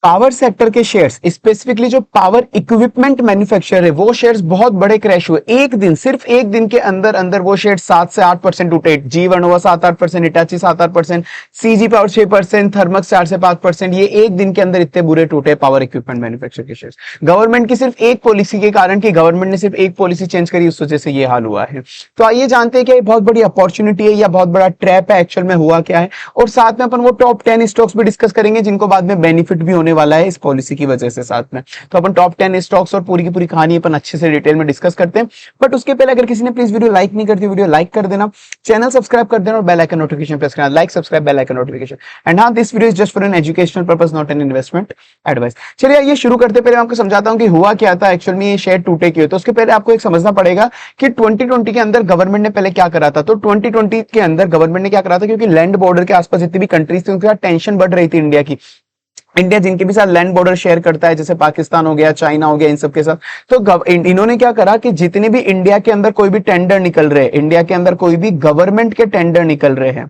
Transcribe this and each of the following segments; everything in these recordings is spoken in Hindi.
पावर सेक्टर के शेयर्स, स्पेसिफिकली जो पावर इक्विपमेंट मैन्युफैक्चरर है, वो शेयर्स बहुत बड़े क्रैश हुए। एक दिन, सिर्फ एक दिन के अंदर अंदर वो शेयर 7 से 8% टूटे। जी वर्नोवा 7-8%, हिटाची 7-8%, सीजी पावर 6%, थर्मक्स 4 से 5%। ये एक दिन के अंदर इतने बुरे टूटे पावर इक्विपमेंट मैन्युफैक्चर के शेयर्स। गवर्नमेंट की सिर्फ एक पॉलिसी के कारण, कि गवर्नमेंट ने सिर्फ एक पॉलिसी चेंज करी, उस वजह से ये हाल हुआ है। तो आइए जानते हैं कि ये बहुत बड़ी अपॉर्चुनिटी है या बहुत बड़ा ट्रैप है, एक्चुअल में हुआ क्या है। और साथ में अपन वो टॉप 10 स्टॉक्स भी डिस्कस करेंगे जिनको बाद में बेनिफिट भी होने वाला है इस पॉलिसी की वजह से साथ में। तो अपन टॉप 10 स्टॉक्स और पूरी की पूरी कहानी अपन अच्छे से डिटेल में डिस्कस करते हैं। बट उसके पहले अगर किसी ने प्लीज वीडियो लाइक नहीं करती, वीडियो लाइक कर देना, चैनल सब्सक्राइब कर देना और बेल आइकन नोटिफिकेशन प्रेस करना। Like, subscribe, bell icon notification. And हाँ, this video is just for an educational purpose, not an investment advice. चलिए ये शुरू करते, पहले आपको समझाता हूं कि हुआ क्या था एक्चुअल में, ये शेयर टूटे क्यों। तो उसके पहले आपको एक समझना पड़ेगा कि 2020 के अंदर गवर्नमेंट ने पहले क्या करा था। तो 2020 के अंदर गवर्नमेंट ने क्या करा था, क्योंकि लैंड बॉर्डर के आसपास जितनी भी कंट्रीज थी उनके साथ टेंशन बढ़ रही थी इंडिया की। इंडिया जिनके भी साथ लैंड बॉर्डर शेयर करता है, जैसे पाकिस्तान हो गया, चाइना हो गया, इन सब के साथ, तो इन्होंने क्या करा कि जितने भी इंडिया के अंदर कोई भी टेंडर निकल रहे हैं, इंडिया के अंदर कोई भी गवर्नमेंट के टेंडर निकल रहे हैं,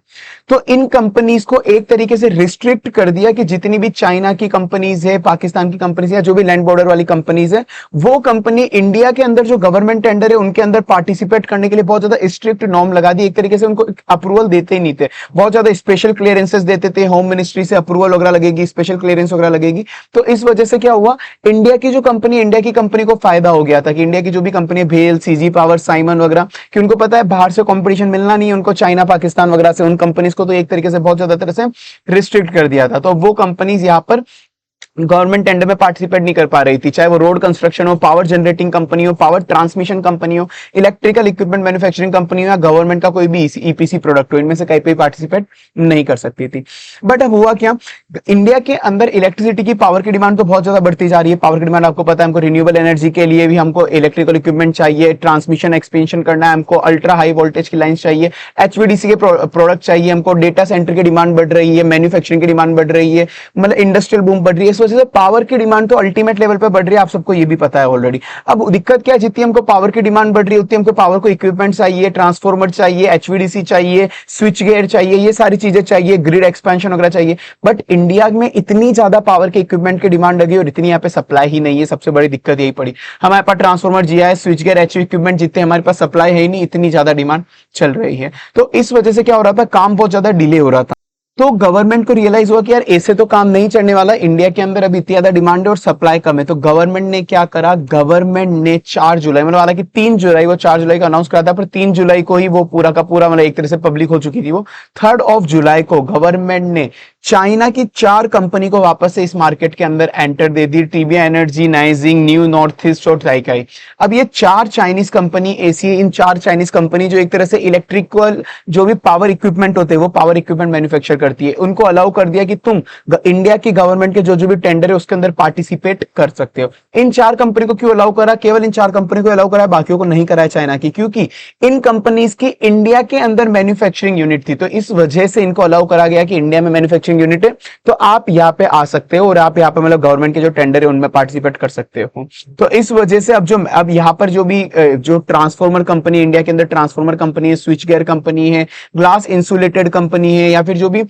तो इन कंपनीज को एक तरीके से रिस्ट्रिक्ट कर दिया कि जितनी भी चाइना की कंपनीज है, पाकिस्तान की कंपनीज है, जो भी लैंड बॉर्डर वाली कंपनीज है, वो कंपनी इंडिया के अंदर जो गवर्नमेंट टेंडर है उनके अंदर पार्टिसिपेट करने के लिए बहुत ज्यादा स्ट्रिक्ट नॉर्म लगा दी। एक तरीके से उनको अप्रूवल देते ही नहीं थे, बहुत ज्यादा स्पेशल क्लियरेंसेस देते थे, होम मिनिस्ट्री से अप्रूवल वगैरह लगेगी, स्पेशल क्लियरेंस वगैरह लगेगी। तो इस वजह से क्या हुआ, इंडिया की जो कंपनी, इंडिया की कंपनी को फायदा हो गया था कि इंडिया की जो भी कंपनी, भेल, सीजी पावर, साइमन वगैरह, कि उनको पता है बाहर से कंपटीशन मिलना नहीं है उनको, चाइना पाकिस्तान वगैरह से, उन कंपनीज को तो एक तरीके से बहुत ज्यादा तरह से रिस्ट्रिक्ट कर दिया था। तो वो कंपनीज यहां पर गवर्नमेंट टेंडर में पार्टिसिपेट नहीं कर पा रही थी, चाहे वो रोड कंस्ट्रक्शन हो, पावर जनरेटिंग कंपनी हो, पावर ट्रांसमिशन कंपनी हो, इलेक्ट्रिकल इक्विपमेंट मैन्युफैक्चरिंग कंपनी हो, या गवर्नमेंट का कोई भी ईपीसी प्रोडक्ट हो, इनमें से कहीं पे पार्टिसिपेट नहीं कर सकती थी। बट अब हुआ क्या, इंडिया के अंदर इलेक्ट्रिसिटी की पावर की डिमांड तो बहुत ज्यादा बढ़ती जा रही है। पावर की डिमांड आपको पता है, हमको रिन्यूएबल एनर्जी के लिए भी हमको इलेक्ट्रिकल इक्विपमेंट चाहिए, ट्रांसमिशन एक्सपेंशन करना है, हमको अल्ट्रा हाई वोल्टेज की लाइन चाहिए, एचवीडीसी के प्रोडक्ट चाहिए, हमको डेटा सेंटर की डिमांड बढ़ रही है, मैन्युफैक्चरिंग की डिमांड बढ़ रही है, मतलब इंडस्ट्रियल बूम बढ़ रही है। इस वजह से पावर की डिमांड तो अल्टीमेट लेवल पे बढ़ रही है, आप सबको ये भी पता है ऑलरेडी। अब दिक्कत क्या है, जितनी हमको पावर की डिमांड बढ़ रही है उतनी हमको पावर को इक्विपमेंट चाहिए, ट्रांसफॉर्मर चाहिए, एचवीडीसी चाहिए, स्विच गियर चाहिए, ये सारी चीजें चाहिए, ग्रिड एक्सपेंशन वगैरह चाहिए। बट इंडिया में इतनी ज्यादा पावर के इक्विपमेंट की डिमांड लगी और इतनी यहाँ पे सप्लाई ही नहीं है। सबसे बड़ी दिक्कत यही पड़ी, हमारे पास transformer, GIS, switch gear, HV equipment जितने हमारे पास सप्लाई है ही नहीं, इतनी ज्यादा डिमांड चल रही है। तो इस वजह से क्या हो रहा था, काम बहुत ज्यादा डिले हो रहा था। तो गवर्नमेंट को रियलाइज हुआ कि यार ऐसे तो काम नहीं चलने वाला, इंडिया के अंदर अभी इतनी ज्यादा डिमांड है और सप्लाई कम है। तो गवर्नमेंट ने क्या करा, गवर्नमेंट ने 4 जुलाई, मतलब हालांकि 3 जुलाई, वो 4 जुलाई को अनाउंस करा था, पर 3 जुलाई को ही वो पूरा का पूरा मतलब एक तरह से पब्लिक हो चुकी थी वो। 3 जुलाई को गवर्नमेंट ने चाइना की 4 कंपनी को वापस से इस मार्केट के अंदर एंटर दे दी, टीबीआई एनर्जी, नाइजिंग, न्यू नॉर्थ ईस्ट और साइकाई। अब ये 4 चाइनीज कंपनी ऐसी है, इन 4 चाइनीज कंपनी जो एक तरह से इलेक्ट्रिकल जो भी पावर इक्विपमेंट होते हैं वो पावर इक्विपमेंट मैन्युफैक्चर करती है, उनको अलाउ कर दिया कि तुम इंडिया की गवर्नमेंट के जो भी टेंडर है उसके अंदर पार्टिसिपेट कर सकते हो। इन 4 कंपनी को क्यों अलाउ करा, केवल इन 4 कंपनी को अलाउ करा, बाकियों को नहीं करा है चाइना की, क्योंकि इन कंपनीज की इंडिया के अंदर मैन्युफैक्चरिंग यूनिट थी। तो इस वजह से इनको अलाउ करा गया कि इंडिया में मैन्युफैक्चरिंग यूनिट है तो आप यहां पे आ सकते हो और आप यहां पे मतलब गवर्नमेंट के जो टेंडर है उनमें पार्टिसिपेट कर सकते हो। तो इस वजह से अब यहां पर जो भी जो ट्रांसफॉर्मर कंपनी इंडिया के अंदर, ट्रांसफॉर्मर कंपनी है, स्विच गियर कंपनी है, ग्लास इंसुलेटेड कंपनी है, या फिर जो भी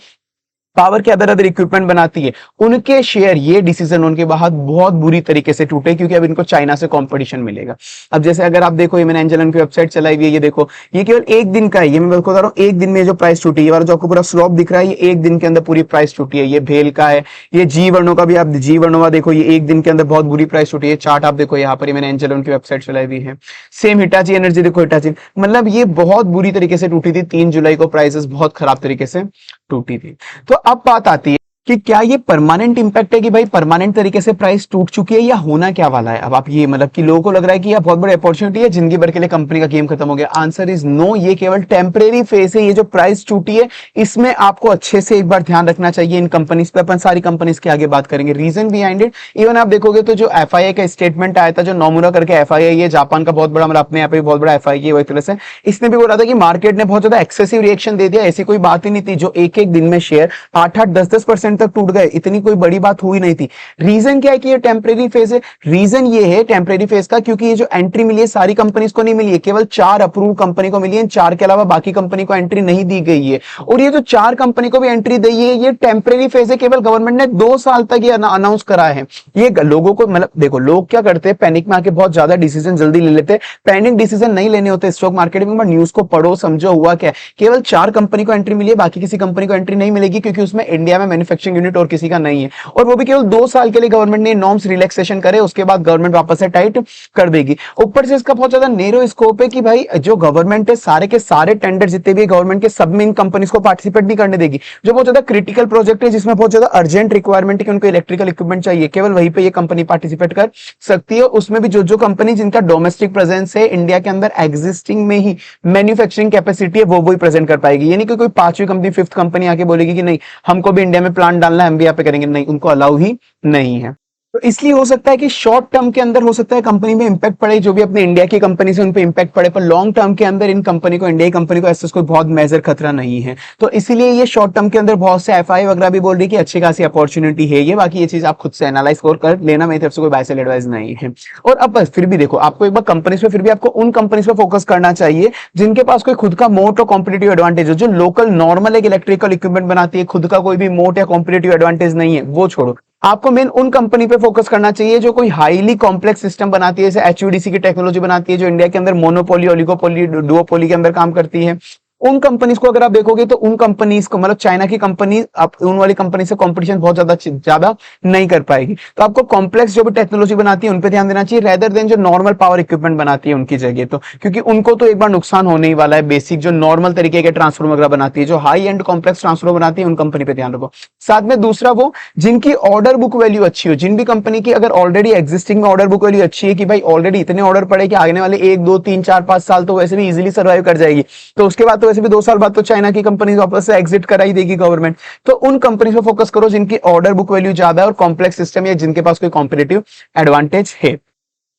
पावर के अदर इक्विपमेंट बनाती है, उनके शेयर, ये डिसीजन उनके बाद बहुत बुरी तरीके से टूटे, क्योंकि अब इनको चाइना से कंपटीशन मिलेगा। अब जैसे अगर आप देखो, ये मैंने एंजेलन की वेबसाइट चलाई हुई है, ये देखो, ये केवल एक दिन का है, ये मैं बता रहा हूं, एक दिन में जो प्राइस टूटी, ये वाला जो आपको पूरा स्लॉप दिख रहा है, ये एक दिन के अंदर पूरी प्राइस टूटी है। ये भेल का है, ये जी वर्णों का भी, आप जी वर्णों देखो, ये एक दिन के अंदर बहुत बुरी प्राइस टूटी है। चार्ट आप देखो यहाँ पर, मैंने एंजेलन की वेबसाइट चलाई हुई है। सेम हिटाची एनर्जी देखो, हिटाची, मतलब ये बहुत बुरी तरीके से टूटी थी। 3 जुलाई को प्राइसेस बहुत खराब तरीके से टूटी थी। तो अब बात आती है कि क्या ये परमानेंट इंपैक्ट है, कि भाई परमानेंट तरीके से प्राइस टूट चुकी है, या होना क्या वाला है। अब आप ये मतलब कि लोगों को लग रहा है कि यह बहुत बड़ी अपॉर्चुनिटी है, जिंदगी भर के लिए कंपनी का गेम खत्म हो गया। आंसर इज नो, ये केवल टेम्परेरी फेज है। ये जो प्राइस टूटी है इसमें आपको अच्छे से एक बार ध्यान रखना चाहिए। इन कंपनीज पे अपन सारी कंपनीज के आगे बात करेंगे, रीजन बिहाइंड इट। इवन आप देखोगे तो जो एफआईआई का स्टेटमेंट आया था, जो नोमुरा करके एफआईआई है, जापान का बहुत बड़ा, मतलब अपने यहाँ पे बहुत बड़ा एफआईआई है, वही तरह से इसने भी बोला था कि मार्केट ने बहुत ज्यादा एक्सेसिव रिएक्शन दे दिया। ऐसी कोई बात ही नहीं थी, जो एक एक दिन में शेयर 8-8, 10-10% 30% तक टूट गए, इतनी कोई बड़ी बात हुई नहीं थी। रीजन क्या है कि ये टेम्परेरी फेज है? रीजन ये है टेम्परेरी फेज का, क्योंकि ये जो एंट्री मिली है सारी कंपनीज को नहीं मिली है, केवल 4 अप्रूव कंपनी को मिली है, 4 के अलावा बाकी कंपनी को एंट्री नहीं दी गई है। और ये जो 4 कंपनी को भी एंट्री दी है ये टेम्परेरी फेज है, केवल गवर्नमेंट ने 2 साल तक ये अनाउंस करा है। ये लोगों को मतलब देखो लोग क्या करते हैं, पैनिक में आके बहुत ज्यादा डिसीजन जल्दी ले लेते हैं। पैनिक डिसीजन नहीं लेने होते स्टॉक मार्केट में, न्यूज को पढ़ो समझो हुआ क्या। केवल 4 कंपनी को एंट्री मिली है, बाकी किसी कंपनी को एंट्री नहीं मिलेगी, क्योंकि उसमें इंडिया में मैन्युफैक्चरिंग यूनिट और किसी का नहीं है। और वो भी केवल 2 साल के लिए गवर्नमेंट ने नॉर्म्स रिलैक्सेशन करे, उसके बाद गवर्नमेंट वापस से टाइट कर देगी। ऊपर से इसका बहुत ज्यादा नेरो स्कोप है कि भाई जो गवर्नमेंट है सारे के सारे टेंडर जितने भी गवर्नमेंट के सब में इन कंपनीज को पार्टिसिपेट नहीं करने देगी। जो बहुत ज्यादा क्रिटिकल प्रोजेक्ट है जिसमें बहुत ज्यादा अर्जेंट रिक्वायरमेंट है कि उनको इलेक्ट्रिकल इक्विपमेंट चाहिए, केवल वहीं पे ये कंपनी पार्टिसिपेट कर सकती है। उसमें भी जो कंपनी जिनका डोमेस्टिक प्रेजेंस है इंडिया के अंदर एग्जिस्टिंग में ही मैन्युफैक्चरिंग कैपेसिटी है, वो ही प्रेजेंट कर पाएगी। यानी कि कोई 5वीं कंपनी 5th कंपनी आके बोलेगी कि नहीं हमको भी इंडिया में प्लांट डालना है, हम भी यहाँ पे करेंगे, नहीं, उनको अलाउ ही नहीं है। तो इसलिए हो सकता है कि शॉर्ट टर्म के अंदर हो सकता है कंपनी में इंपैक्ट पड़े, जो भी अपने इंडिया की कंपनी से उन पे इंपैक्ट पड़े, पर लॉन्ग टर्म के अंदर इन कंपनी को, इंडिया की कंपनी को ऐसा कोई बहुत मेजर खतरा नहीं है। तो इसीलिए ये शॉर्ट टर्म के अंदर बहुत से एफआई वगैरह भी बोल रही है कि अच्छी खासी अपॉर्चुनिटी है ये। बाकी ये चीज आप खुद से एनालाइज कर लेना, मेरी तरफ से कोई बाय सेल एडवाइस नहीं है। और अब बस फिर भी देखो आपको एक बार कंपनीज पे, फिर भी आपको उन कंपनीज पे फोकस करना चाहिए जिनके पास कोई खुद का मोट और कॉम्पिटिटिव एडवांटेज हो। जो लोकल नॉर्मल एक इलेक्ट्रिकल इक्विपमेंट बनाती है, खुद का कोई भी मोट या कॉम्पिटिटिव एडवांटेज नहीं है, वो छोड़ो। आपको मेन उन कंपनी पे फोकस करना चाहिए जो कोई हाईली कॉम्प्लेक्स सिस्टम बनाती है, जैसे एचवीडीसी की टेक्नोलॉजी बनाती है, जो इंडिया के अंदर मोनोपोली, ओलिगोपोली, डुओपोली के अंदर काम करती है। उन कंपनीज को अगर आप देखोगे तो उन कंपनीज को, मतलब चाइना की कंपनी आप उन वाली कंपनी से कंपटीशन बहुत ज्यादा नहीं कर पाएगी। तो आपको कॉम्प्लेक्स जो भी टेक्नोलॉजी बनाती है उन पे ध्यान देना चाहिए, रेदर देन जो नॉर्मल पावर इक्विपमेंट बनाती है उनकी जगह। तो क्योंकि उनको तो एक बार नुकसान होने ही वाला है। बेसिक जो नॉर्मल तरीके के ट्रांसफॉर्मर वगैरह बनाती है, जो हाई एंड कॉम्प्लेक्स ट्रांसफॉर्मर बनाती है, उन कंपनी पे ध्यान रखो। साथ में दूसरा वो जिनकी ऑर्डर बुक वैल्यू अच्छी हो, जिन भी कंपनी की अगर ऑलरेडी एग्जिस्टिंग में ऑर्डर बुक वैल्यू अच्छी है कि भाई ऑलरेडी इतने ऑर्डर पड़े कि आने वाले 1 2 3 4 5 साल तो वैसे भी इजीली सर्वाइव कर जाएगी, तो उसके बाद तो वैसे भी 2 साल बाद तो चाइना की कंपनी वापस से एग्जिट कराई देगी गवर्नमेंट। तो उन कंपनी पे फोकस करो जिनकी ऑर्डर बुक वैल्यू ज्यादा है और कॉम्प्लेक्स सिस्टम है, जिनके पास कोई कॉम्पिटिटिव एडवांटेज है।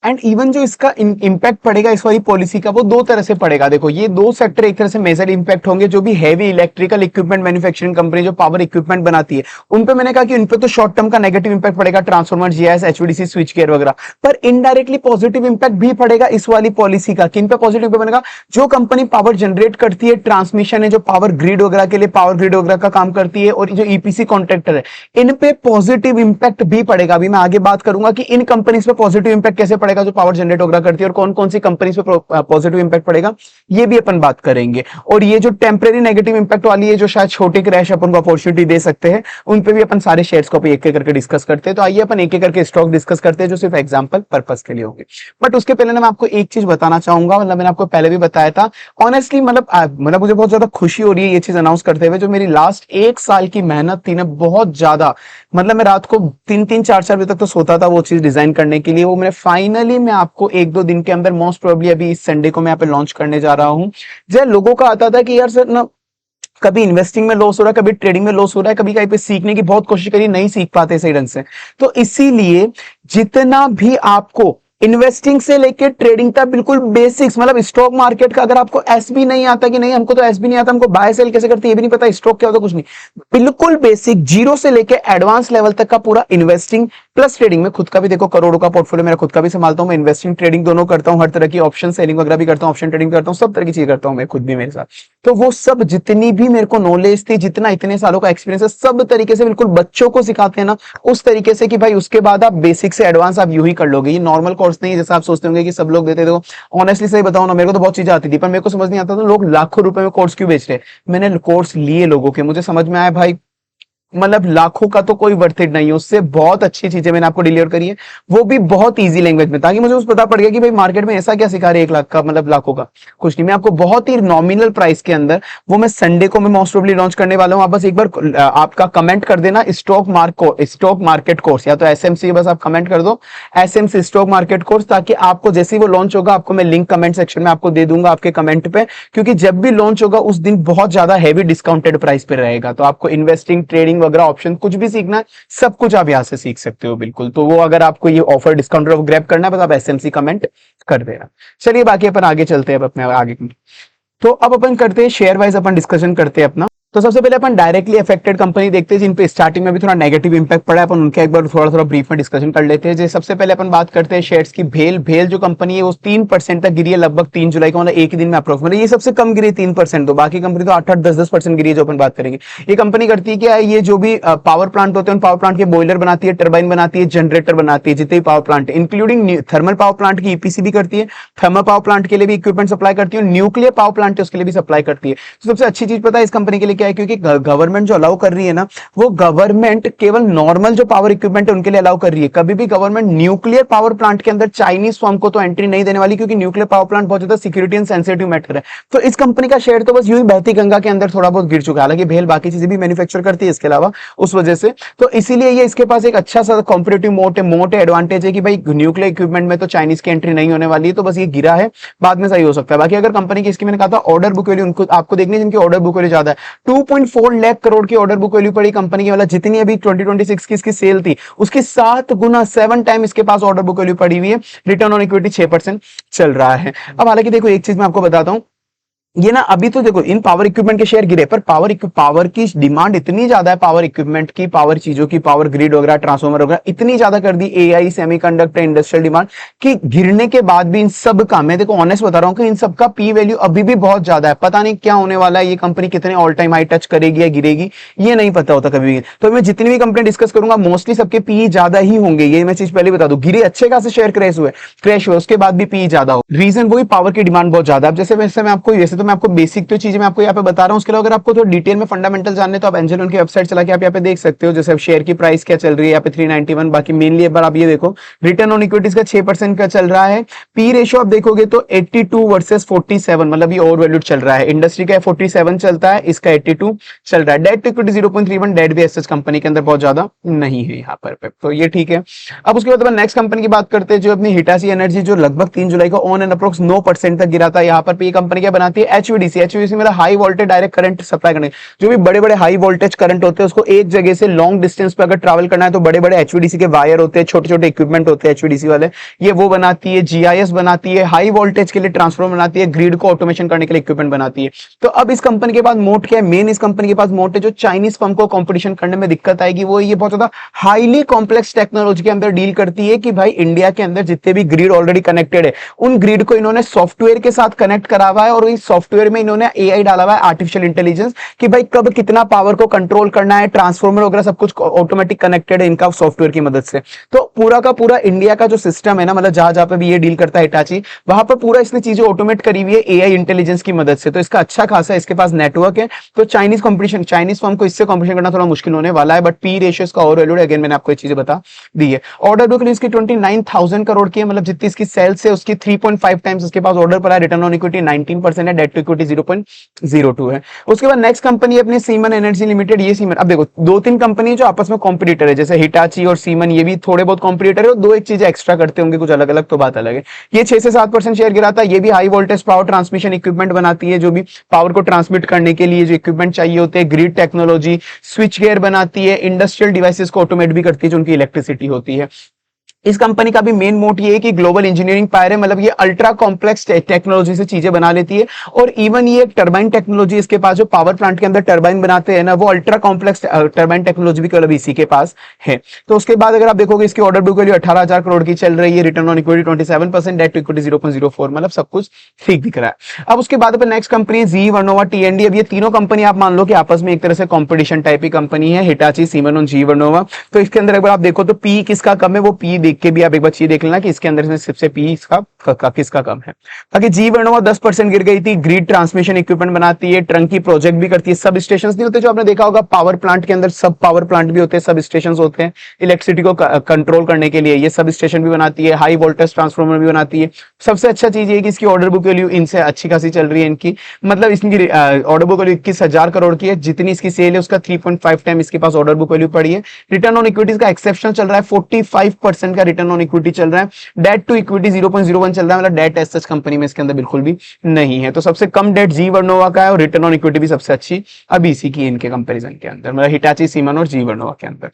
एंड इवन जो इसका इम्पैक्ट पड़ेगा इस वाली पॉलिसी का, वो 2 तरह से पड़ेगा। देखो ये 2 सेक्टर एक तरह से मेजर इम्पैक्ट होंगे, जो भी heavy electrical equipment manufacturing company जो पावर इक्विपमेंट बनाती है उन पे मैंने कहा कि उन पे तो शॉर्ट टर्म का नेगेटिव इंपैक्ट पड़ेगा, transformer, GIS, HVDC, switch gear वगैरह। पर इनडायरेक्टली पॉजिटिव इंपैक्ट भी पड़ेगा इस वाली पॉलिसी का। किन पे पॉजिटिव इंपैक्ट बनेगा? जो कंपनी पावर जनरेट करती है, ट्रांसमिशन है, जो पावर ग्रिड वगैरह के लिए पावर ग्रिड वगैरह का काम करती है, और जो ईपीसी कॉन्ट्रैक्टर है, इन पे पॉजिटिव इंपैक्ट भी पड़ेगा। अभी मैं आगे बात करूंगा कि इन कंपनीज पे पॉजिटिव इंपैक्ट कैसे पड़ेगा जो पावर जनरेट करती है, और कौन कौन सी कंपनीज पे पॉजिटिव इंपैक्ट पड़ेगा, ये भी अपन बात करेंगे। और ये जो टेम्परेरी नेगेटिव इंपैक्ट वाली है, जो शायद छोटे क्रैश अपन को अपॉर्चुनिटी दे सकते हैं, उन पे भी अपन सारे शेयर्स को एक एक करके डिस्कस करते हैं। तो आइए अपन एक एक करके स्टॉक डिस्कस करते हैं जो सिर्फ एग्जांपल पर्पस के लिए होंगे। बट उसके पहले ना मैं आपको एक चीज बताना चाहूंगा, मतलब मैंने आपको पहले भी बताया था, ऑनेस्टली मतलब मुझे बहुत ज्यादा खुशी हो रही है ये चीज अनाउंस करते हुए। जो मेरी लास्ट 1 साल की मेहनत थी ना, बहुत ज्यादा, मतलब मैं रात को 3 4 बजे तक तो सोता था वो चीज डिजाइन करने के लिए, वो मैंने फाइनली मैं आपको 1 2 दिन के अंदर, मोस्ट प्रोबेबली अभी इस संडे को मैं यहाँ पे लॉन्च करने जा रहा हूं। जब लोगों का आता था कि यार सर ना, कभी इन्वेस्टिंग में लॉस हो रहा है, कभी ट्रेडिंग में लॉस हो रहा है, कभी कहीं पे सीखने की बहुत कोशिश करी, नहीं सीख पाते सही ढंग से। तो इसीलिए जितना भी आपको इन्वेस्टिंग से लेके ट्रेडिंग तक बिल्कुल बेसिक्स, मतलब स्टॉक मार्केट का अगर आपको एसबी नहीं आता, कि नहीं हमको तो एसबी नहीं आता, हमको बाय सेल कैसे करते हैं ये भी नहीं पता, स्टॉक क्या होता कुछ नहीं, बिल्कुल बेसिक जीरो से लेके एडवांस लेवल तक का पूरा इन्वेस्टिंग प्लस ट्रेडिंग में, खुद का भी देखो करोड़ों का पोर्टफोलियो मेरा खुद का भी संभालता हूं मैं, इन्वेस्टिंग ट्रेडिंग दोनों करता हूं, हर तरह की ऑप्शन सेलिंग वगैरह भी करता हूं, ऑप्शन ट्रेडिंग करता हूं, सब तरह की चीज करता हूं मैं खुद भी मेरे साथ। तो वो सब जितनी भी मेरे को नॉलेज थी, जितना इतने सालों का एक्सपीरियंस है, सब तरीके से बिल्कुल बच्चों को सिखाते हैं ना, उस तरीके से कि भाई उसके बाद आप बेसिक से एडवांस आप यूं ही कर लोगे। ये नॉर्मल कोर्स नहीं है जैसा आप सोचते होंगे कि सब लोग देते थे। ऑनेस्टली सही बताऊं ना, मेरे को तो बहुत चीजें आती थी, पर मेरे को समझ नहीं आता था लोग लाखों रुपए में कोर्स क्यों बेच रहे हैं। मैंने कोर्स लिए लोगों के, मुझे समझ में आया भाई मतलब लाखों का तो कोई वर्थ इट नहीं है, उससे बहुत अच्छी चीजें मैंने आपको डिलीवर करी है, वो भी बहुत इजी लैंग्वेज में, ताकि मुझे उस पता पड़ गया कि भाई मार्केट में ऐसा क्या सिखा रहे 1 लाख का, मतलब लाखों का कुछ नहीं। मैं आपको बहुत ही नॉमिनल प्राइस के अंदर, वो मैं संडे को मैं मोस्ट प्रोबेबली लॉन्च करने वाला हूं। आप बस एक बार आपका कमेंट कर देना स्टॉक मार्केट कोर्स, या तो एसएमसी, बस आप कमेंट कर दो एसएमसी स्टॉक मार्केट कोर्स, ताकि आपको जैसे ही वो लॉन्च होगा आपको मैं लिंक कमेंट सेक्शन में आपको दे दूंगा आपके कमेंट पे, क्योंकि जब भी लॉन्च होगा उस दिन बहुत ज्यादा हैवी डिस्काउंटेड प्राइस पे रहेगा। तो आपको इन्वेस्टिंग, ट्रेडिंग वगैरह, ऑप्शन कुछ भी सीखना है, सब कुछ आप यहां से सीख सकते हो बिल्कुल। तो वो अगर आपको ये ऑफर डिस्काउंट ग्रैब करना है, बस आप एसएमसी कमेंट कर देना। चलिए बाकी अपन आगे चलते हैं अब अपने आगे। तो अब अपन करते हैं शेयर वाइज अपन डिस्कशन करते हैं अपना। तो सबसे पहले अपन डायरेक्टली अफेक्टेड कंपनी देखते हैं जिन पे स्टार्टिंग में भी थोड़ा नेगेटिव इंपैक्ट पड़ा है, अपन उनके एक बार थोड़ा थोड़ा ब्रीफ में डिस्कशन कर लेते हैं। जैसे सबसे पहले अपन बात करते हैं शेयर्स की। भेल भेल जो कंपनी है वो 3% तक गिरी है लगभग 3 जुलाई को, मतलब एक ही दिन में अप्रोक्स, मतलब ये सबसे कम गिरी 3%, तो बाकी कंपनी तो 8-8 10% गिरी है जो अपन बात करेंगे। ये कंपनी करती है क्या है, ये जो भी पावर प्लांट होते हैं उन पावर प्लांट के बॉयलर बनाती है, टर्बाइन बनाती है, जनरेटर बनाती है, जितने भी power plant including thermal power plant की ईपीसी भी करती है, थर्मल पावर प्लांट के लिए भी इक्विपमेंट सप्लाई करती है, न्यूक्लियर पावर प्लांट है उसके लिए भी सप्लाई करती है। तो सबसे अच्छी चीज पता है इस कंपनी के लिए क्या है, क्योंकि गवर्नमेंट जो अलाउ कर रही है ना, वो गवर्नमेंट केवल नॉर्मल जो पावर इक्विपमेंट है उनके लिए अलाउ कर रही है। कभी भी गवर्नमेंट न्यूक्लियर पावर प्लांट के अंदर चाइनीज फर्म को तो एंट्री नहीं देने वाली, क्योंकि न्यूक्लियर पावर प्लांट बहुत ज्यादा सिक्योरिटी एंड सेंसिटिव मैटर है। तो इस कंपनी का शेयर तो बस यूं ही बहती गंगा के अंदर थोड़ा बहुत गिर चुका है। हालांकि भेल बाकी चीजें भी मैन्युफैक्चर करती है इसके अलावा, उस वजह से तो इसीलिए ये इसके पास एक अच्छा सा कॉम्पिटेटिव मोट एडवांटेज है कि भाई न्यूक्लियर इक्विपमेंट में तो चाइनीज की एंट्री नहीं होने वाली है, तो बस ये गिरा है, बाद में सही हो सकता है। बाकी अगर कंपनी की इसकी मैंने कहा था ऑर्डर बुक वैल्यू उनको आपको देखनी है, जिनकी ऑर्डर बुक वैल्यू ज्यादा है, 2.4 लाख करोड़ की ऑर्डर बुक वैल्यू पड़ी कंपनी की, मतलब जितनी अभी 2026 की इसकी सेल थी उसकी 7 गुना 7 टाइम इसके पास ऑर्डर बुक वैल्यू पड़ी हुई है। रिटर्न ऑन इक्विटी 6% चल रहा है। अब हालांकि देखो एक चीज मैं आपको बताता हूं, ये ना अभी तो देखो इन पावर इक्विपमेंट के शेयर गिरे, पर पावर की डिमांड इतनी ज्यादा है, पावर इक्विपमेंट की, पावर चीजों की, पावर ग्रिड वगैरह, ट्रांसफार्मर वगैरह इतनी ज्यादा कर दी, एआई, सेमीकंडक्टर, इंडस्ट्रियल डिमांड कि गिरने के बाद भी इन सब का, मैं देखो ऑनेस्ट बता रहा हूं कि इन सब का पी वैल्यू अभी भी बहुत ज्यादा है। पता नहीं क्या होने वाला है, ये कंपनी कितने ऑल टाइम हाई टच करेगी या गिरेगी, ये नहीं पता होता कभी भी। तो मैं जितनी भी कंपनी डिस्कस करूंगा मोस्टली सबके पी ज्यादा ही होंगे, ये मैं चीज पहले बता दूं। गिरे अच्छे खासे शेयर क्रैश हुए उसके बाद भी पी ज्यादा हो, रीजन वही पावर की डिमांड बहुत ज्यादा है। जैसे वैसे मैं आपको, वैसे तो मैं आपको बेसिक तो चीजें मैं आपको यहाँ पे बता रहा हूँ, उसके अलावा अगर आपको थोड़ा डिटेल में फंडामेंटल जानने तो आप एंजल उनकी वेबसाइट चला के आप यहाँ पे देख सकते हो। जैसे शेयर की प्राइस क्या चल रही है यहाँ पे 391, बाकी मेनली एक बार आप ये देखो रिटर्न ऑन इक्विटीज का 6% का चल रहा है। पी रेशियो आप देखोगे तो 82 वर्सेस 47, मतलब ये ओवर वैल्यूड चल रहा है। इंडस्ट्री का 47 चलता है, इसका 82 चल रहा है। डेट टू इक्विटी 0.31, डेट भी एसएच कंपनी के अंदर बहुत ज्यादा नहीं है यहाँ पर, तो ये ठीक है। अब उसके बाद नेक्स्ट कंपनी की बात करते हैं जो अपनी हिटाची एनर्जी, जो लगभग 3 जुलाई को ऑन एंड अप्रोक्स 9% तक गिरा था। यहाँ पर ये कंपनी क्या बनाती है, एचवीडीसी मतलब high voltage direct current supply करने, जो भी बड़े बड़े हाई वोल्टेज करंट होते हैं उसको एक जगह से लॉन्ग डिस्टेंस पे अगर ट्रैवल करना है तो बड़े बड़े एचवीडीसी के वायर होते हैं, छोटे छोटे इक्विपमेंट होते हैं एचवीडीसी वाले, ये वो बनाती है। जीआईएस बनाती है, हाई वोल्टेज के लिए ट्रांसफॉर्मर बनाती है, ग्रिड को ऑटोमेशन करने के लिए इक्विपमेंट बनाती है। तो अब इस कंपनी के पास मोट क्या है, मेन इस कंपनी के पास मोट है जो चाइनीज फर्म को कंपटीशन करने में दिक्कत आएगी, वो ये बहुत ज्यादा हाईली कॉम्प्लेक्स टेक्नोलॉजी के अंदर डील करती है कि भाई इंडिया के अंदर जितने भी ग्रिड ऑलरेडी कनेक्टेड है उन ग्रिड को इन्होंने सॉफ्टवेयर के साथ कनेक्ट करा हुआ है, और इस सॉफ्टवेयर में इन्होंने एआई डाला हुआ है, आर्टिफिशियल इंटेलिजेंस, कि भाई कब कितना पावर को कंट्रोल करना है, ट्रांसफॉर्मर वगैरह सब कुछ ऑटोमेटिक कनेक्टेड है इनका सॉफ्टवेयर की मदद से। तो पूरा का पूरा इंडिया का जो सिस्टम है ना, मतलब जहां जहां पे भी ये डील करता है हिटाची, वहां पर पूरा इसने चीजें ऑटोमेट करी हुई है एआई इंटेलिजेंस की मदद से। तो इसका अच्छा खासा इसके पास नेटवर्क है, तो चाइनीज कंपटीशन, चाइनीज फर्म को इससे कंपटीशन करना थोड़ा मुश्किल होने वाला है। बट पी रेशियो का ओवर वैल्यूड, अगेन मैंने आपको ये चीजें बता दी है। ऑर्डर बुक इसकी 29,000 करोड़ की है, मतलब जितनी इसकी सेल्स है उसकी 3.5 टाइम्स इसके पास ऑर्डर पड़ा है। रिटर्न ऑन इक्विटी 19% है, डेट टू इक्विटी 0.02 है। उसके बाद नेक्स्ट कंपनी अपनी सीमन एनर्जी लिमिटेड। ये सीमन, अब देखो दो तीन कंपनी जो आपस में कॉम्पिटिटर है, जैसे हिटाची और सीमन, ये भी थोड़े बहुत कॉम्पिटिटर है, दो एक चीजें एक्स्ट्रा करते होंगे कुछ अलग अलग, तो बात अलग है। ये 6 से 7% शेयर गिराता है। ये भी high voltage power transmission equipment बनाती है, जो भी पावर को ट्रांसमिट करने के लिए जो इक्विपमेंट चाहिए होते हैं, ग्रिड टेक्नोलॉजी, स्विच गियर बनाती है, इंडस्ट्रियल डिवाइसेस को ऑटोमेट भी करती है जो उनकी इलेक्ट्रिसिटी होती है। इस कंपनी का भी मेन मोट ये है कि ग्लोबल इंजीनियरिंग पायर है, मतलब ये अल्ट्रा कॉम्प्लेक्स टेक्नोलॉजी से चीजें बना लेती है। और इवन ये एक टरबाइन टेक्नोलॉजी इसके पास, जो पावर प्लांट के अंदर टरबाइन बनाते हैं ना, वो अल्ट्रा कॉम्प्लेक्स टरबाइन टेक्नोलॉजी भी मतलब इसी के पास है। तो उसके बाद अगर आप देखोगे इसकी ऑर्डर बुक वैल्यू 18,000 करोड़ की चल रही है। Return on equity 27%, debt to equity 0.04, मतलब सब कुछ ठीक दिख रहा है। अब उसके बाद नेक्स्ट कंपनी जी वर्नोवा टीएनडी। अब ये तीनों कंपनी आप मान लो कि आपस में एक तरह से कॉम्पिटिशन टाइप की कंपनी है, हिटाची, सीमन और जी वर्नोवा। तो इसके अंदर एक बार आप देखो तो पी किसका कम है, वो पी देख के भी आप एक बार देख लेना कि इसके अंदर सबसे पी इसका किसका कम है। बाकी जी वर्नोवा 10% गिर गई थी। ग्रिड ट्रांसमिशन इक्विपमेंट बनाती है, ट्रंकी प्रोजेक्ट भी करती है। सब स्टेशन नहीं होते जो आपने देखा होगा पावर प्लांट के अंदर, सब पावर प्लांट भी होते हैं, सब स्टेशन होते हैं इलेक्ट्रिसिटी को कंट्रोल करने के लिए, ये सब स्टेशन भी बनाती है। हाई वोल्टेज ट्रांसफॉर्मर भी बनाती है। सबसे अच्छा चीज ये कि इसकी ऑर्डर बुक वैल्यू इनसे अच्छी खासी चल रही है इनकी, मतलब इसकी ऑर्डर बुक वैल्यू 21,000 करोड़ की है। जितनी इसकी सेल है उसका 3.5 टाइम इसके पास ऑर्डर बुक वैल्यू पड़ी है। रिटर्न ऑन इक्विटीज का एक्सेप्शन चल रहा है, 45% का रिटर्न ऑन इक्विटी चल रहा है। डेट टू इक्विटी 0.01 चल रहा है, मतलब डेट एज सच कंपनी में इसके अंदर बिल्कुल भी नहीं है। तो सबसे कम डेट जी वर्नोवा का है, और रिटर्न ऑन इक्विटी भी सबसे अच्छी अभी इसी की इनके कंपैरिजन के अंदर, मतलब हिटाची, सीमन और जी वर्नोवा के अंदर।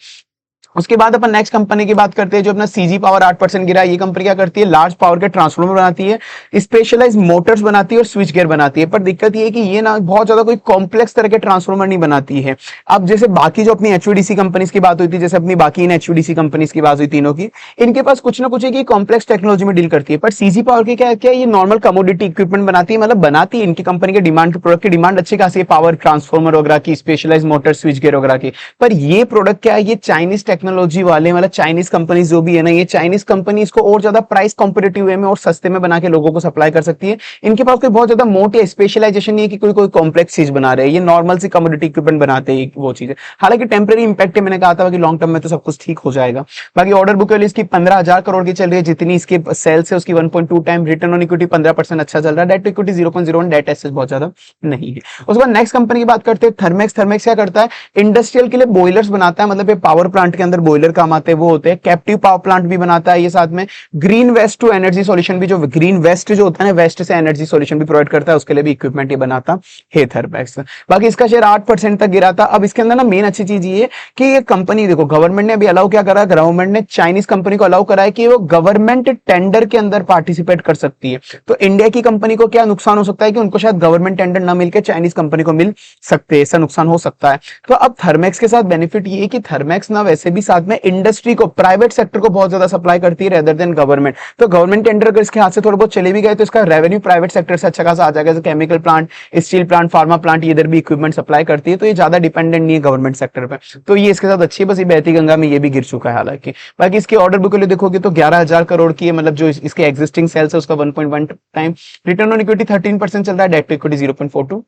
उसके बाद अपन नेक्स्ट कंपनी की बात करते हैं जो अपना सीजी पावर 8% गिरा है। ये कंपनी क्या करती है, लार्ज पावर के ट्रांसफार्मर बनाती है, स्पेशलाइज मोटर्स बनाती है और स्विच गियर बनाती है। पर दिक्कत ये है कि ये ना बहुत ज्यादा कोई कॉम्प्लेक्स तरह के ट्रांसफार्मर नहीं बनाती है। अब जैसे बाकी जो अपनी एचवीडीसी कंपनीज की बात हुई थी, जैसे अपनी बाकी इन एचवीडीसी कंपनीज की बात हुई तीनों की, इनके पास कुछ ना कुछ है कि कॉम्प्लेक्स टेक्नोलॉजी में डील करती है। पर सीजी पावर की क्या क्या ये नॉर्मल कमोडिटी इक्विपमेंट बनाती है, मतलब बनाती है इनकी कंपनी के डिमांड, प्रोडक्ट की डिमांड अच्छी खासी है, पावर ट्रांसफार्मर वगैरह की, स्पेशलाइज मोटर स्विच गियर वगैरह की। पर ये प्रोडक्ट क्या है, ये चाइनीज टेक्नोलॉजी वाले, मतलब चाइनीज कंपनी जो भी है ना, ये चाइनीज कंपनी इसको और ज्यादा प्राइस कॉम्पिटिटिव वे में और सस्ते में बना के लोगों को सप्लाई कर सकती है। इनके पास कोई बहुत ज्यादा मोट या स्पेशलाइजेशन नहीं है कि कोई कोई कॉम्प्लेक्स चीज बना रहे हैं, ये नॉर्मल सी कमोडिटी इक्विपमेंट बनाते हैं वो चीज है। हालांकि टेम्परेरी इंपैक्ट है, मैंने कहा था कि लॉन्ग टर्म में तो सब कुछ ठीक हो जाएगा। बाकी ऑर्डर बुक वैल्यू इसकी 15,000 करोड़ की चल रही है, जितनी इसके सेल्स है उसकी 1.2 टाइम, रिटर्न ऑन इक्विटी 15% अच्छा चल रहा है, debt to equity 0.01, debt asset बहुत ज्यादा नहीं है। उसके बाद नेक्स्ट कंपनी की बात करते हैं थर्मेक्स। थर्मेक्स क्या करता है, इंडस्ट्रियल के लिए बॉयलर्स बनाता है, मतलब पावर प्लांट के अंदर बॉयलर काम आते हैं वो होते हैं। कैप्टिव पावर प्लांट भी बनाता है ये, साथ में green waste to energy solution भी, जो ग्रीन वेस्ट जो होता है ना, वेस्ट से एनर्जी सॉल्यूशन भी प्रोवाइड करता है, उसके लिए भी इक्विपमेंट ये बनाता है थर्मेक्स। बाकी इसका शेयर 8% तक गिरा था। अब इसके अंदर ना मेन अच्छी चीज ये कि ये कंपनी देखो, गवर्नमेंट ने अभी अलाउ क्या करा, गवर्नमेंट ने चाइनीज कंपनी को अलाउ करा है कि वो गवर्नमेंट टेंडर के अंदर पार्टिसिपेट कर सकती है। तो इंडिया की कंपनी को क्या नुकसान हो सकता है कि उनको शायद गवर्नमेंट टेंडर ना मिलकर चाइनीज कंपनी को मिल सकते हैं, ऐसा नुकसान हो सकता है। तो अब थर्मेक्स के साथ बेनिफिट ये है कि थर्मेक्स ना वैसे भी साथ में इंडस्ट्री को, प्राइवेट सेक्टर को बहुत ज्यादा सप्लाई करती है रेदर देन गवर्नमेंट। तो गवर्नमेंट टेंडर अगर इसके हाथ से थोड़ा बहुत चले भी गए तो इसका रेवेन्यू प्राइवेट सेक्टर से अच्छा खासा आ जाएगा, जैसे chemical plant, steel plant, pharma plant, इधर भी इक्विपमेंट सप्लाई करती है, तो ये ज्यादा डिपेंडेंट नहीं है गवर्नमेंट सेक्टर पे। तो ये इसके साथ अच्छी है, बस ये बहती गंगा में ये भी गिर चुका है हालांकि। बाकी इसकी ऑर्डर बुक के लिए देखोगे तो 11,000 करोड़ की है, मतलब जो इसके एग्जिस्टिंग सेल्स है उसका 1.1 टाइम, रिटर्न ऑन इक्विटी 13% चल रहा है, डेट टू इक्विटी 0.42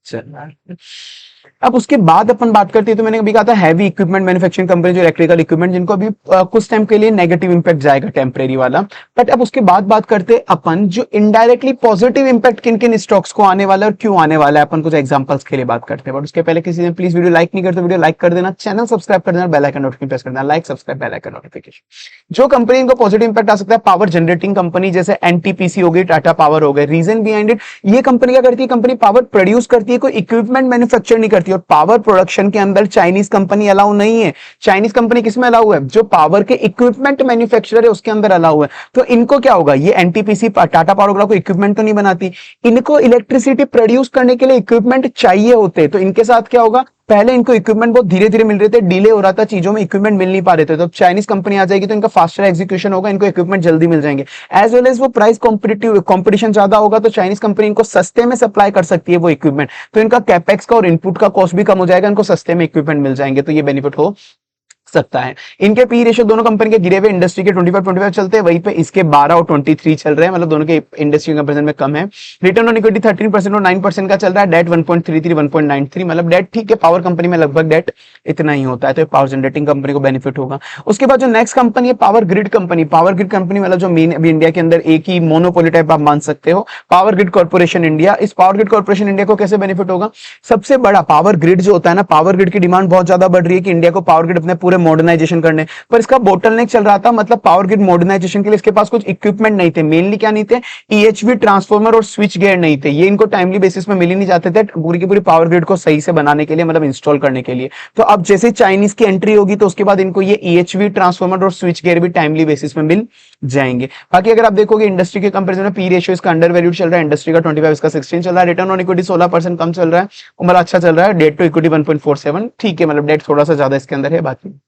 चल रहा है। अब उसके बाद अपन बात करते हैं, तो मैंने अभी कहा था हैवी इक्विपमेंट मैन्युफैक्चरिंग कंपनी, जो इलेक्ट्रिकल इक्विपमेंट, जिनको अभी कुछ टाइम के लिए नेगेटिव इंपैक्ट जाएगा, टेम्परेरी वाला। बट अब उसके बाद बात करते हैं अपन जो इनडायरेक्टली पॉजिटिव इंपैक्ट किन किन स्टॉक्स को आने वाला है और क्यों आने वाला है, अपन कुछ एग्जांपल्स के लिए बात करते हैं। बट उसके पहले किसी ने प्लीज वीडियो लाइक नहीं करते, वीडियो लाइक कर देना, चैनल सब्सक्राइब कर देना, बेल आइकन नोटिफिकेशन प्रेस कर देना, like subscribe bell icon notification. जो कंपनी इनको पॉजिटिव इंपैक्ट आ सकता है, पावर जनरेटिंग कंपनी, जैसे एनटीपीसी हो गई, टाटा पावर हो गए। रीजन बिहाइंड इट, ये कंपनी क्या करती है, कंपनी पावर प्रोड्यूस करती है, कोई इक्विपमेंट मैन्युफैक्चर नहीं करती। और पावर प्रोडक्शन के अंदर चाइनीज कंपनी अलाउ नहीं है। चाइनीज कंपनी किसमें अलाउ है, जो पावर के इक्विपमेंट मैन्युफैक्चरर है उसके अंदर अलाउ है। तो इनको क्या होगा, ये एनटीपीसी टाटा पावर वगैरह को इक्विपमेंट तो नहीं बनाती, इनको इलेक्ट्रिसिटी प्रोड्यूस करने के लिए इक्विपमेंट चाहिए होते। तो इनके साथ क्या होगा, पहले इनको इक्विपमेंट बहुत धीरे धीरे मिल रहे थे, डिले हो रहा था, चीजों में इक्विपमेंट मिल नहीं पा रहे थे। तो चाइनीज कंपनी आ जाएगी तो इनका फास्टर एग्जीक्यूशन होगा, इनको इक्विपमेंट जल्दी मिल जाएंगे। एज वेल एज वो प्राइस कॉम्पिटिटिव कंपटीशन ज्यादा होगा, तो चाइनीज कंपनी इनको सस्ते में सप्लाई कर सकती है वो इक्विपमेंट। तो इनका कैपेक्स का और इनपुट का कॉस्ट भी कम हो जाएगा, इनको सस्ते में इक्विपमेंट मिल जाएंगे, तो ये बेनिफिट हो सकता है। इनके पी रेशियो दोनों कंपनी के गिरे हुए, इंडस्ट्री के 25 चलते हैं, वहीं पे इसके 12 और 23 चल रहे हैं, मतलब दोनों के इंडस्ट्री कंपैरिजन में कम है। रिटर्न ऑन इक्विटी 13% और 9% का चल रहा है, डेट 1.33 1.93, मतलब डेट ठीक है, पावर कंपनी में लगभग डेट इतना ही होता है, तो पावर जनरेटिंग कंपनी को बेनिफिट होगा। उसके बाद जो नेक्स्ट कंपनी है power grid company, power grid company मतलब जो मेन अभी इंडिया के अंदर एक ही मोनोपोली टाइप आप मान सकते हो, पावर ग्रिड कॉर्पोरेशन इंडिया। इस पावर ग्रिड कॉर्पोरेशन इंडिया को कैसे बेनिफिट होगा, सबसे बड़ा पावर ग्रिड जो होता है ना, पावर ग्रिड की डिमांड बहुत ज्यादा बढ़ रही है कि इंडिया को पावर ग्रिड अपने पूरे मॉडर्नाइजेशन करने, पर इसका बोटलनेक चल रहा था, मतलब पावर ग्रिड मॉडर्नाइजेशन के लिए इसके पास कुछ इक्विपमेंट नहीं थे। मेनली क्या नहीं थे, ईएचवी ट्रांसफार्मर और स्विच गियर नहीं थे, ये इनको टाइमली बेसिस में मिल ही नहीं जाते थे पूरी की पूरी पावर ग्रिड को सही से बनाने के लिए, मतलब इंस्टॉल करने के लिए। तो अब जैसे चाइनीज की एंट्री होगी तो उसके बाद इनको ये ईएचवी ट्रांसफार्मर और स्विच गियर भी टाइमली बेसिस में मिल जाएंगे। बाकी अगर आप देखोगे इंडस्ट्री के कंपैरिजन में पी रेशियो इसका अंडर वैल्यूड चल रहा है, इंडस्ट्री का 25, इसका 16 चल रहा है। रिटर्न ऑन इक्विटी 16% कम चल रहा है, मतलब अच्छा चल रहा है। डेट टू इक्विटी 1.47 ठीक है, मतलब डेट थोड़ा सा ज्यादा इसके अंदर है। बाकी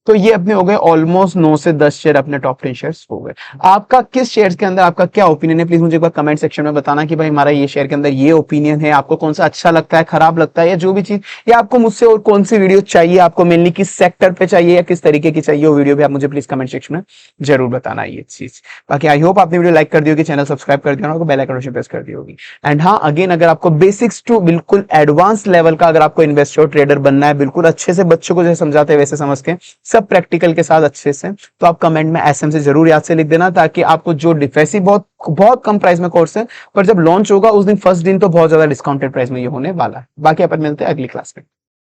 तो ये अपने हो गए ऑलमोस्ट 9 से 10 शेयर, अपने टॉप 10 शेयर्स हो गए। आपका किस शेयर्स के अंदर आपका क्या ओपिनियन है, प्लीज मुझे एक बार कमेंट सेक्शन में बताना कि भाई हमारा ये शेयर के अंदर ये ओपिनियन है, आपको कौन सा अच्छा लगता है, खराब लगता है, या जो भी चीज, या आपको मुझसे और कौन सी वीडियो चाहिए, आपको मेनली किस सेक्टर पे चाहिए या किस तरीके की चाहिए वो वीडियो भी आप मुझे प्लीज कमेंट सेक्शन में जरूर बताना ये चीज। बाकी आई होप आपने वीडियो लाइक कर दी होगी, चैनल सब्सक्राइब कर दिया होगा, बेल आइकन प्रेस कर दी होगी। एंड हाँ, अगेन अगर आपको बेसिक्स टू बिल्कुल एडवांस लेवल का अगर आपको इन्वेस्टर ट्रेडर बनना है, बिल्कुल अच्छे से बच्चों को जैसे समझाते हैं वैसे समझ के, सब प्रैक्टिकल के साथ अच्छे से, तो आप कमेंट में एसएम से जरूर याद से लिख देना, ताकि आपको जो डिफेंसिव बहुत बहुत कम प्राइस में कोर्स है, पर जब लॉन्च होगा उस दिन फर्स्ट दिन तो बहुत ज्यादा डिस्काउंटेड प्राइस में ये होने वाला है। बाकी अपन मिलते हैं अगली क्लास में।